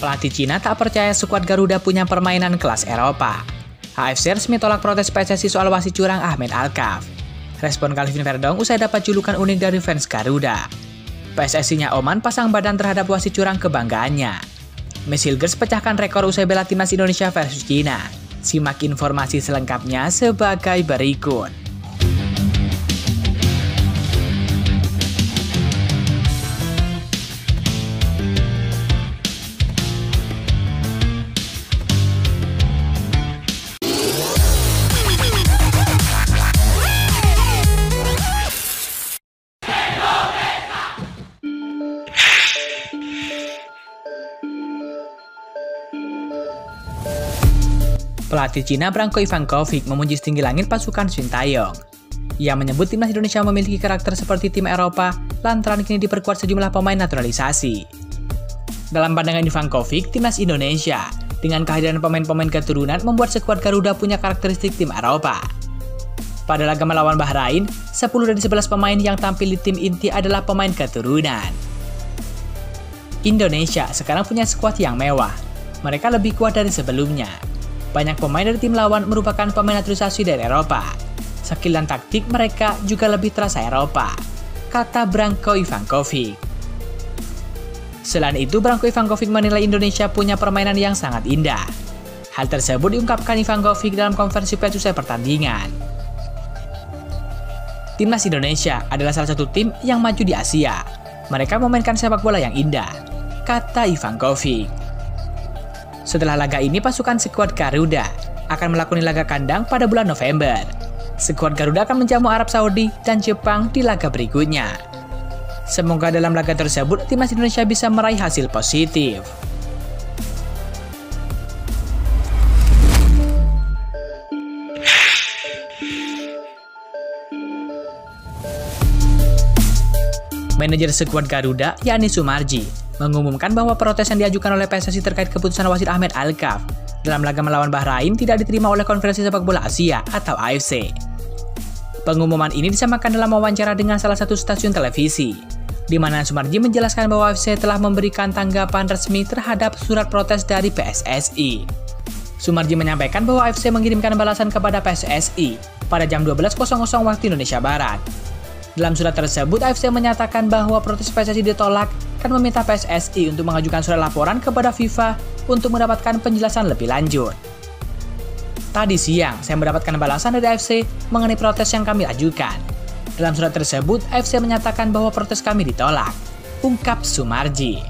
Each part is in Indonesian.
Pelatih Cina tak percaya skuad Garuda punya permainan kelas Eropa. AFC resmi tolak protes PSSI soal wasit curang Ahmed Alkaf. Respon Calvin Verdong usai dapat julukan unik dari fans Garuda. PSSI-nya Oman pasang badan terhadap wasit curang kebanggaannya. Mesilgers pecahkan rekor usai bela timnas Indonesia versus Cina. Simak informasi selengkapnya sebagai berikut. Pelatih Cina Branko Ivankovic memuji setinggi langit pasukan Sintayong. Ia menyebut timnas Indonesia memiliki karakter seperti tim Eropa lantaran kini diperkuat sejumlah pemain naturalisasi. Dalam pandangan Ivankovic, timnas Indonesia dengan kehadiran pemain-pemain keturunan membuat skuad Garuda punya karakteristik tim Eropa. Pada laga melawan Bahrain, 10 dari 11 pemain yang tampil di tim inti adalah pemain keturunan. Indonesia sekarang punya skuad yang mewah. Mereka lebih kuat dari sebelumnya. Banyak pemain dari tim lawan merupakan pemain naturalisasi dari Eropa. Skill dan taktik mereka juga lebih terasa Eropa, kata Branko Ivankovic. Selain itu, Branko Ivankovic menilai Indonesia punya permainan yang sangat indah. Hal tersebut diungkapkan Ivankovic dalam konferensi pers usai pertandingan. Timnas Indonesia adalah salah satu tim yang maju di Asia. Mereka memainkan sepak bola yang indah, kata Ivankovic. Setelah laga ini, pasukan skuad Garuda akan melakoni laga kandang pada bulan November. Skuad Garuda akan menjamu Arab Saudi dan Jepang di laga berikutnya. Semoga dalam laga tersebut, timnas Indonesia bisa meraih hasil positif. Manajer skuad Garuda, yakni Sumarji, mengumumkan bahwa protes yang diajukan oleh PSSI terkait keputusan wasit Ahmed Alkaf dalam laga melawan Bahrain tidak diterima oleh Konferensi Sepak Bola Asia atau AFC. Pengumuman ini disampaikan dalam wawancara dengan salah satu stasiun televisi, di mana Sumarji menjelaskan bahwa AFC telah memberikan tanggapan resmi terhadap surat protes dari PSSI. Sumarji menyampaikan bahwa AFC mengirimkan balasan kepada PSSI pada jam 12.00 waktu Indonesia Barat. Dalam surat tersebut, AFC menyatakan bahwa protes PSSI ditolak dan meminta PSSI untuk mengajukan surat laporan kepada FIFA untuk mendapatkan penjelasan lebih lanjut. Tadi siang, saya mendapatkan balasan dari AFC mengenai protes yang kami ajukan. Dalam surat tersebut, AFC menyatakan bahwa protes kami ditolak, ungkap Sumarji.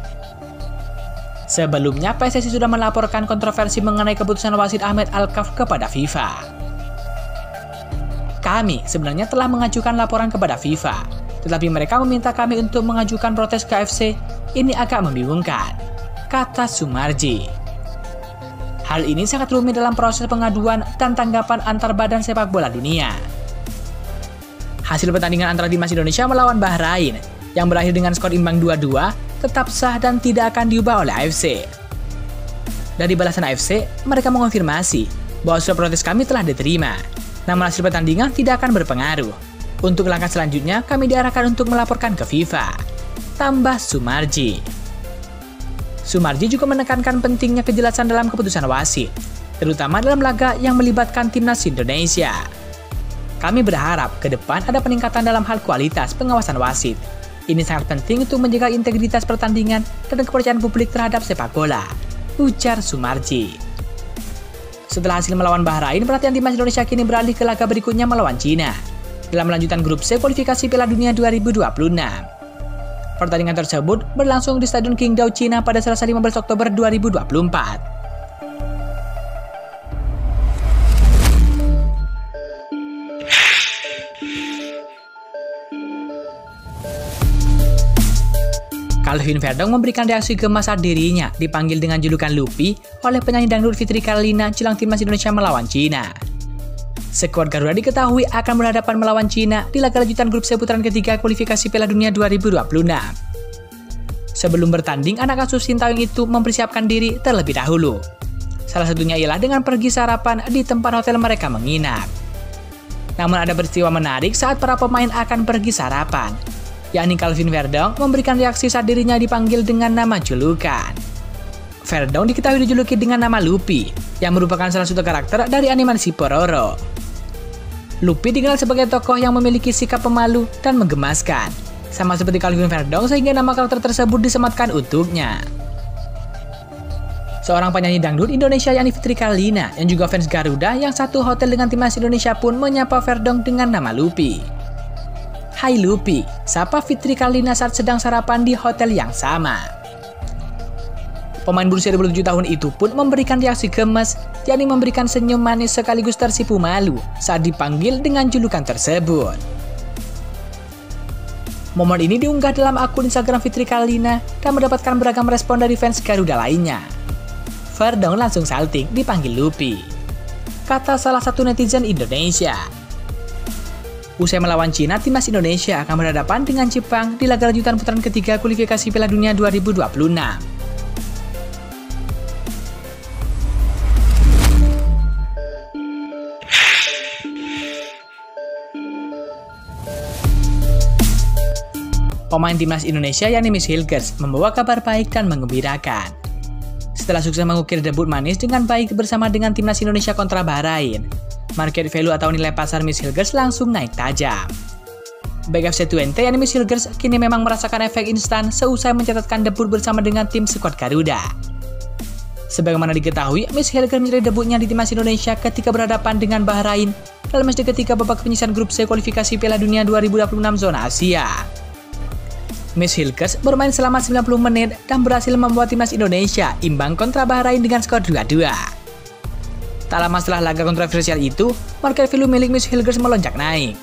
Sebelumnya, PSSI sudah melaporkan kontroversi mengenai keputusan wasit Ahmed Alkaf kepada FIFA. Kami sebenarnya telah mengajukan laporan kepada FIFA, tetapi mereka meminta kami untuk mengajukan protes ke AFC. Ini agak membingungkan, kata Sumarji. Hal ini sangat rumit dalam proses pengaduan dan tanggapan antar badan sepak bola dunia. Hasil pertandingan antara timnas Indonesia melawan Bahrain yang berakhir dengan skor imbang 2-2 tetap sah dan tidak akan diubah oleh AFC. Dari balasan AFC, mereka mengonfirmasi bahwa surat protes kami telah diterima. Namun hasil pertandingan tidak akan berpengaruh. Untuk langkah selanjutnya, kami diarahkan untuk melaporkan ke FIFA, tambah Sumarji. Sumarji juga menekankan pentingnya kejelasan dalam keputusan wasit, terutama dalam laga yang melibatkan timnas Indonesia. Kami berharap ke depan ada peningkatan dalam hal kualitas pengawasan wasit. Ini sangat penting untuk menjaga integritas pertandingan dan kepercayaan publik terhadap sepak bola, ujar Sumarji. Setelah hasil melawan Bahrain, perhatian timnas Indonesia kini beralih ke laga berikutnya melawan Cina dalam lanjutan grup C kualifikasi Piala Dunia 2026. Pertandingan tersebut berlangsung di Stadion Qingdao, Cina pada Selasa 15 Oktober 2024. Calvin Verdong memberikan reaksi gemas saat dirinya dipanggil dengan julukan Luffy oleh penyanyi dangdut Fitri Carlina jelang timnas Indonesia melawan Cina. Skuad Garuda diketahui akan berhadapan melawan Cina di laga lanjutan grup C putaran ketiga kualifikasi Piala Dunia 2026. Sebelum bertanding, anak asuh Sintayong itu mempersiapkan diri terlebih dahulu. Salah satunya ialah dengan pergi sarapan di tempat hotel mereka menginap. Namun ada peristiwa menarik saat para pemain akan pergi sarapan, yakni Calvin Verdong memberikan reaksi saat dirinya dipanggil dengan nama julukan. Verdong diketahui dijuluki dengan nama Luffy, yang merupakan salah satu karakter dari animasi Pororo. Luffy dikenal sebagai tokoh yang memiliki sikap pemalu dan menggemaskan, sama seperti Calvin Verdong, sehingga nama karakter tersebut disematkan untuknya. Seorang penyanyi dangdut Indonesia yakni Fitri Karlina yang juga fans Garuda yang satu hotel dengan timnas Indonesia pun menyapa Verdong dengan nama Luffy. Hai Luffy, sapa Fitri Karlina saat sedang sarapan di hotel yang sama. Pemain berusia 27 tahun itu pun memberikan reaksi gemes, yakni memberikan senyum manis sekaligus tersipu malu saat dipanggil dengan julukan tersebut. Momen ini diunggah dalam akun Instagram Fitri Karlina dan mendapatkan beragam respon dari fans Garuda lainnya. Verdong langsung salting dipanggil Luffy, kata salah satu netizen Indonesia. Usai melawan Cina, timnas Indonesia akan berhadapan dengan Jepang di laga lanjutan putaran ketiga kualifikasi Piala Dunia 2026. Pemain timnas Indonesia yakni Miss Hilgers membawa kabar baik dan menggembirakan. Setelah sukses mengukir debut manis dengan baik bersama dengan timnas Indonesia kontra Bahrain, market value atau nilai pasar Miss Hilgers langsung naik tajam. Back FC20 yakni Miss Hilgers kini memang merasakan efek instan seusai mencatatkan debut bersama dengan tim skuad Garuda. Sebagaimana diketahui, Miss Hilgers menjadi debutnya di timnas Indonesia ketika berhadapan dengan Bahrain dalam match ketiga babak penyisihan grup C kualifikasi Piala Dunia 2026 zona Asia. Miss Hilgers bermain selama 90 menit dan berhasil membuat timnas Indonesia imbang kontra Bahrain dengan skor 2-2. Tak lama setelah laga kontroversial itu, market value milik Miss Hilgers melonjak naik.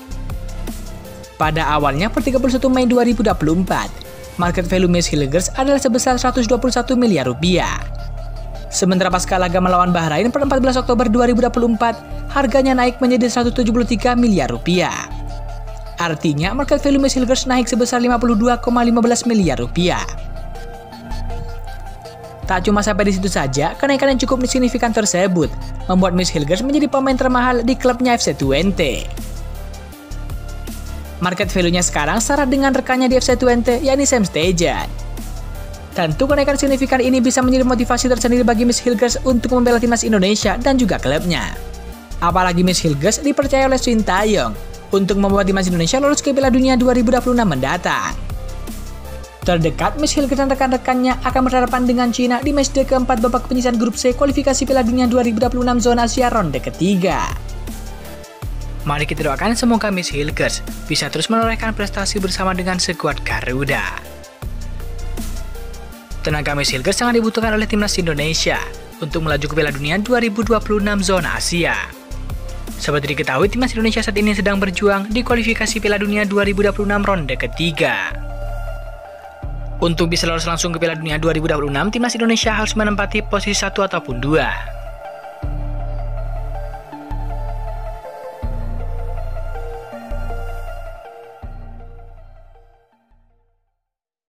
Pada awalnya per 31 Mei 2024, market value Miss Hilgers adalah sebesar 121 miliar rupiah. Sementara pasca laga melawan Bahrain per 14 Oktober 2024, harganya naik menjadi 173 miliar rupiah. Artinya, market value Miss Hilgers naik sebesar 52,15 miliar rupiah. Tak cuma sampai di situ saja, kenaikan yang cukup signifikan tersebut membuat Miss Hilgers menjadi pemain termahal di klubnya FC20. Market value-nya sekarang setara dengan rekannya di FC20, yakni Sam Stegen. Tentu kenaikan signifikan ini bisa menjadi motivasi tersendiri bagi Miss Hilgers untuk membela timnas Indonesia dan juga klubnya. Apalagi Miss Hilgers dipercaya oleh Sintayong untuk membawa timnas Indonesia lolos ke Piala Dunia 2026 mendatang. Terdekat, Miss Hilgers dan rekan-rekannya akan berhadapan dengan Cina di matchday keempat babak penyisihan grup C kualifikasi Piala Dunia 2026 zona Asia ronde ketiga. Mari kita doakan semoga Miss Hilgers bisa terus menorehkan prestasi bersama dengan skuad Garuda. Tenaga Miss Hilgers sangat dibutuhkan oleh timnas Indonesia untuk melaju ke Piala Dunia 2026 zona Asia. Seperti diketahui, timnas Indonesia saat ini sedang berjuang di kualifikasi Piala Dunia 2026 ronde ketiga. Untuk bisa lolos langsung ke Piala Dunia 2026, timnas Indonesia harus menempati posisi 1 ataupun 2.